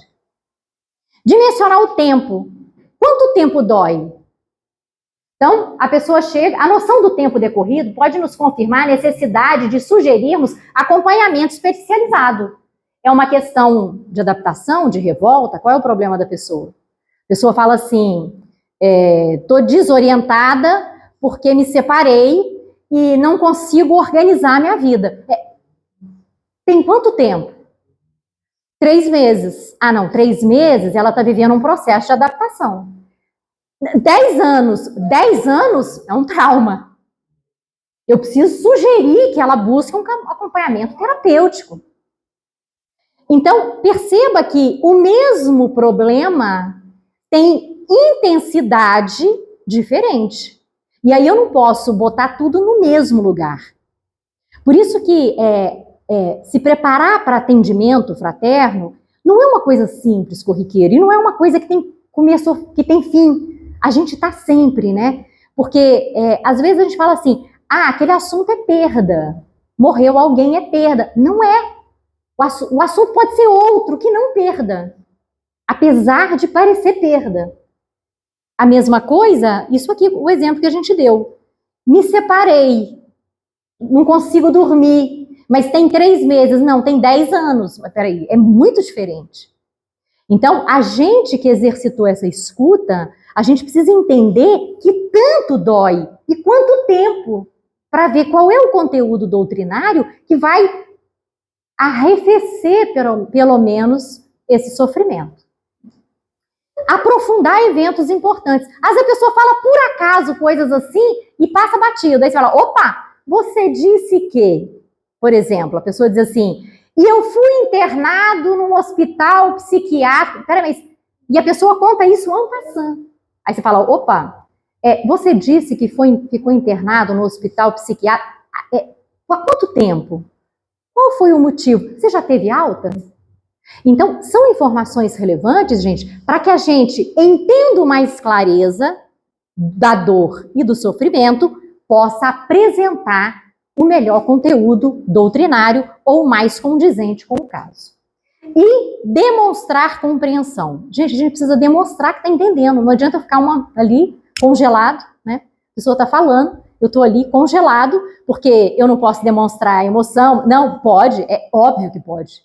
Speaker 1: Dimensionar o tempo. Quanto tempo dói? Então, a pessoa chega... A noção do tempo decorrido pode nos confirmar a necessidade de sugerirmos acompanhamento especializado. É uma questão de adaptação, de revolta? Qual é o problema da pessoa? A pessoa fala assim, estou desorientada porque me separei e não consigo organizar a minha vida. Tem quanto tempo? 3 meses. Ah, não, 3 meses ela está vivendo um processo de adaptação. 10 anos. 10 anos é um trauma. Eu preciso sugerir que ela busque um acompanhamento terapêutico. Então, perceba que o mesmo problema tem intensidade diferente. E aí eu não posso botar tudo no mesmo lugar. Por isso que se preparar para atendimento fraterno não é uma coisa simples, corriqueira, e não é uma coisa que tem começo, que tem fim. A gente está sempre, né? Porque às vezes a gente fala assim, aquele assunto é perda, morreu alguém é perda. Não é. O assunto pode ser outro, que não perda, apesar de parecer perda. A mesma coisa, isso aqui, o exemplo que a gente deu. Me separei, não consigo dormir, mas tem 3 meses, não, tem 10 anos. Mas peraí, é muito diferente. Então, a gente que exercitou essa escuta, a gente precisa entender que tanto dói e quanto tempo para ver qual é o conteúdo doutrinário que vai arrefecer, pelo menos, esse sofrimento. Aprofundar eventos importantes. Às vezes a pessoa fala por acaso coisas assim e passa batido. Aí você fala, opa, você disse que, por exemplo, a pessoa diz assim, e eu fui internado num hospital psiquiátrico. Peraí, mas... E a pessoa conta isso en passant. Aí você fala, opa, você disse que ficou internado no hospital psiquiátrico. Há quanto tempo? Qual foi o motivo? Você já teve alta? Então, são informações relevantes, gente, para que a gente, entenda mais clareza da dor e do sofrimento, possa apresentar o melhor conteúdo doutrinário ou mais condizente com o caso. E demonstrar compreensão. Gente, a gente precisa demonstrar que está entendendo. Não adianta eu ficar ali congelado, né? A pessoa está falando, eu estou ali congelado, porque eu não posso demonstrar emoção. Não, pode, é óbvio que pode.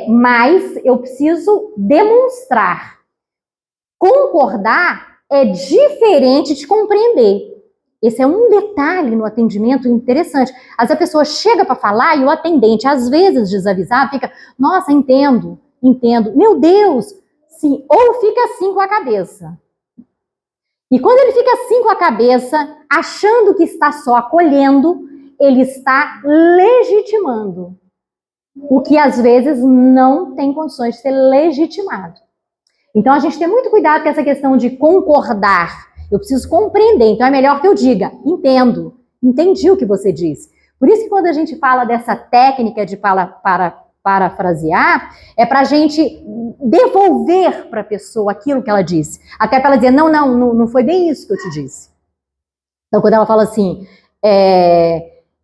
Speaker 1: Mas eu preciso demonstrar. Concordar é diferente de compreender. Esse é um detalhe no atendimento interessante. Às vezes a pessoa chega para falar e o atendente, às vezes desavisado, fica, nossa, entendo. Meu Deus, sim. Ou fica assim com a cabeça. E quando ele fica assim com a cabeça, achando que está só acolhendo, ele está legitimando. O que às vezes não tem condições de ser legitimado. Então a gente tem muito cuidado com essa questão de concordar. Eu preciso compreender, então é melhor que eu diga, entendo, entendi o que você disse. Por isso que quando a gente fala dessa técnica de parafrasear, é para a gente devolver para a pessoa aquilo que ela disse. Até para ela dizer, não foi bem isso que eu te disse. Então quando ela fala assim,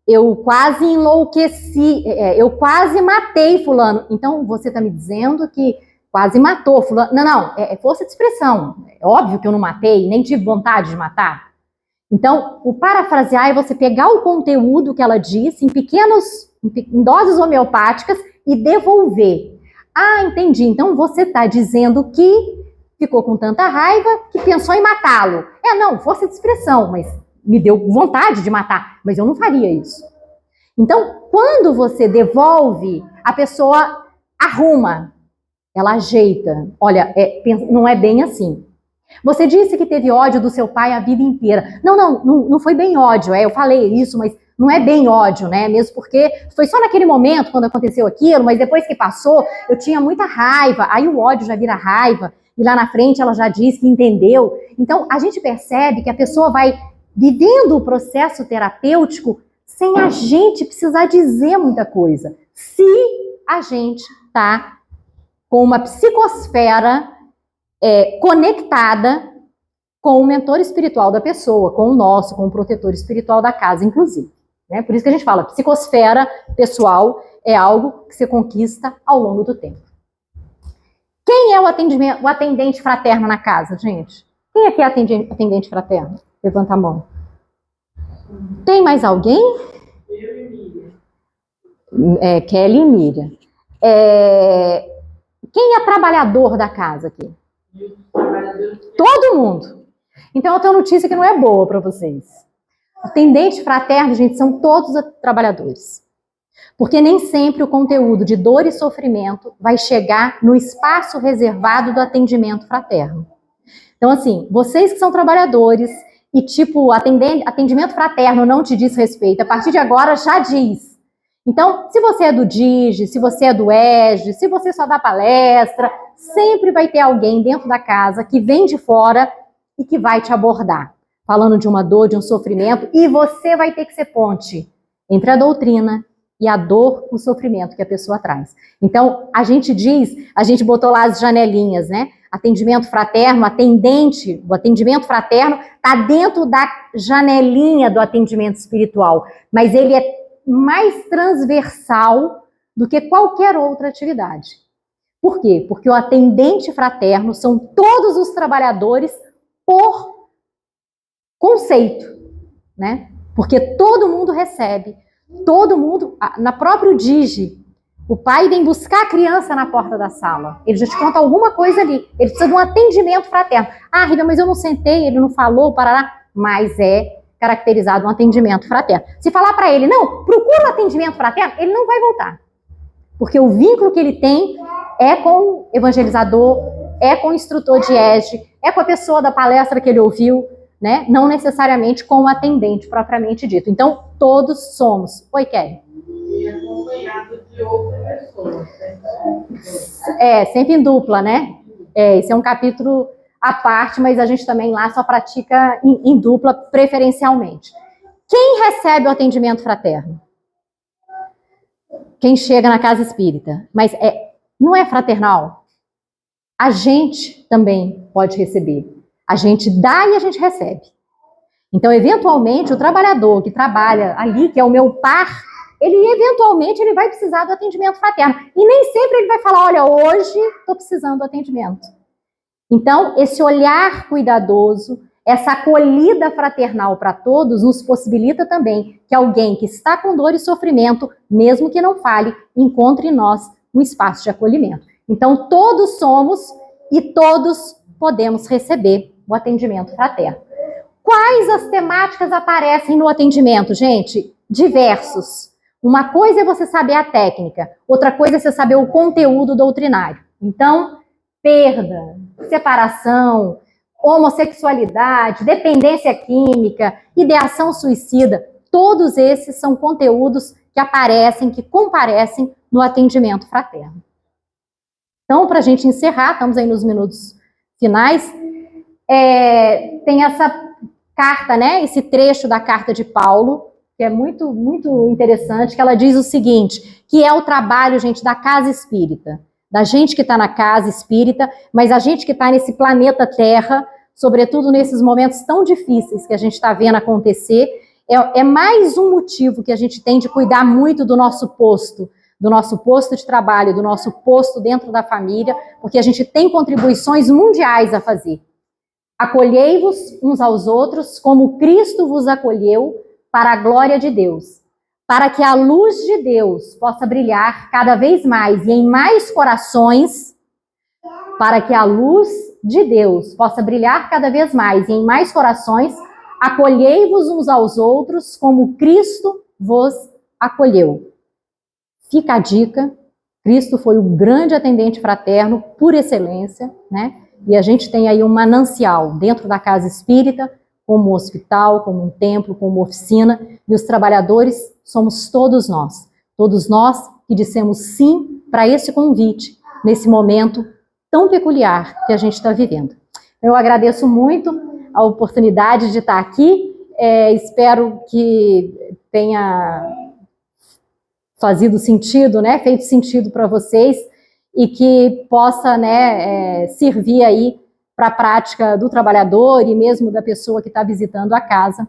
Speaker 1: eu quase enlouqueci, eu quase matei fulano. Então você está me dizendo que quase matou fulano. Não, é força de expressão. É óbvio que eu não matei, nem tive vontade de matar. Então, o parafrasear é você pegar o conteúdo que ela disse em doses homeopáticas e devolver. Ah, entendi. Então você está dizendo que ficou com tanta raiva que pensou em matá-lo. Não, força de expressão, mas me deu vontade de matar, mas eu não faria isso. Então, quando você devolve, a pessoa arruma. Ela ajeita. Olha, não é bem assim. Você disse que teve ódio do seu pai a vida inteira. Não foi bem ódio. Eu falei isso, mas não é bem ódio, né? Mesmo porque foi só naquele momento, quando aconteceu aquilo, mas depois que passou, eu tinha muita raiva. Aí o ódio já vira raiva. E lá na frente ela já diz que entendeu. Então, a gente percebe que a pessoa vai vivendo o processo terapêutico sem a gente precisar dizer muita coisa. Se a gente está com uma psicosfera conectada com o mentor espiritual da pessoa, com o nosso, com o protetor espiritual da casa, inclusive. Né? Por isso que a gente fala, psicosfera pessoal é algo que você conquista ao longo do tempo. Quem é o atendente fraterno na casa, gente? Quem aqui é atendente fraterno? Levanta a mão. Tem mais alguém?
Speaker 2: Eu e Miriam.
Speaker 1: Kelly e Miriam. Quem é trabalhador da casa aqui? Todo mundo. Então eu tenho notícia que não é boa para vocês. Atendente fraterno, gente, são todos trabalhadores. Porque nem sempre o conteúdo de dor e sofrimento vai chegar no espaço reservado do atendimento fraterno. Então, assim, vocês que são trabalhadores e, tipo, atendimento fraterno não te diz respeito, a partir de agora já diz. Então, se você é do DIGE, se você é do EGE, se você só dá palestra, sempre vai ter alguém dentro da casa que vem de fora e que vai te abordar, falando de uma dor, de um sofrimento, e você vai ter que ser ponte entre a doutrina e a dor, o sofrimento que a pessoa traz. Então, a gente botou lá as janelinhas, né? Atendimento fraterno, o atendimento fraterno está dentro da janelinha do atendimento espiritual, mas ele é mais transversal do que qualquer outra atividade. Por quê? Porque o atendente fraterno são todos os trabalhadores por conceito, né? Porque todo mundo recebe, todo mundo, na próprio DIGE, o pai vem buscar a criança na porta da sala, ele já te conta alguma coisa ali, ele precisa de um atendimento fraterno. Ah, Rita, mas eu não sentei, ele não falou, parará, mas é caracterizado um atendimento fraterno. Se falar para ele, não, procura um atendimento fraterno, ele não vai voltar. Porque o vínculo que ele tem é com o evangelizador, é com o instrutor de EGE, é com a pessoa da palestra que ele ouviu, né? Não necessariamente com o atendente propriamente dito. Então, todos somos. Oi, Kelly.
Speaker 2: E acompanhado de outras pessoas.
Speaker 1: Sempre em dupla, né? Esse é um capítulo à parte, mas a gente também lá só pratica em dupla preferencialmente. Quem recebe o atendimento fraterno? quem chega na casa espírita, mas não é fraternal. A gente também pode receber. A gente dá e a gente recebe. Então, eventualmente, o trabalhador que trabalha ali, que é o meu par, ele vai precisar do atendimento fraterno. E nem sempre ele vai falar, olha, hoje estou precisando do atendimento. Então, esse olhar cuidadoso, essa acolhida fraternal para todos, nos possibilita também que alguém que está com dor e sofrimento, mesmo que não fale, encontre em nós um espaço de acolhimento. Então, todos somos e todos podemos receber o atendimento fraterno. Quais as temáticas aparecem no atendimento, gente? Diversos. Uma coisa é você saber a técnica, outra coisa é você saber o conteúdo doutrinário. Então, perda, separação, homossexualidade, dependência química, ideação suicida, todos esses são conteúdos que aparecem, que comparecem no atendimento fraterno. Então, para a gente encerrar, estamos aí nos minutos finais, tem essa carta, né, esse trecho da carta de Paulo, que é muito, muito interessante, que ela diz o seguinte, que é o trabalho, gente, da casa espírita, da gente que está na casa espírita, mas a gente que está nesse planeta Terra, sobretudo nesses momentos tão difíceis que a gente está vendo acontecer, é mais um motivo que a gente tem de cuidar muito do nosso posto de trabalho, do nosso posto dentro da família, porque a gente tem contribuições mundiais a fazer. Acolhei-vos uns aos outros, como Cristo vos acolheu, para a glória de Deus, para que a luz de Deus possa brilhar cada vez mais e em mais corações, para que a luz de Deus possa brilhar cada vez mais e em mais corações, acolhei-vos uns aos outros, como Cristo vos acolheu. Fica a dica, Cristo foi o grande atendente fraterno por excelência, né? E a gente tem aí um manancial dentro da casa espírita, como um hospital, como um templo, como oficina, e os trabalhadores somos todos nós que dissemos sim para esse convite, nesse momento tão peculiar que a gente está vivendo. Eu agradeço muito a oportunidade de estar aqui, espero que tenha fazido sentido, né, feito sentido para vocês, e que possa, né, servir aí para a prática do trabalhador e mesmo da pessoa que está visitando a casa,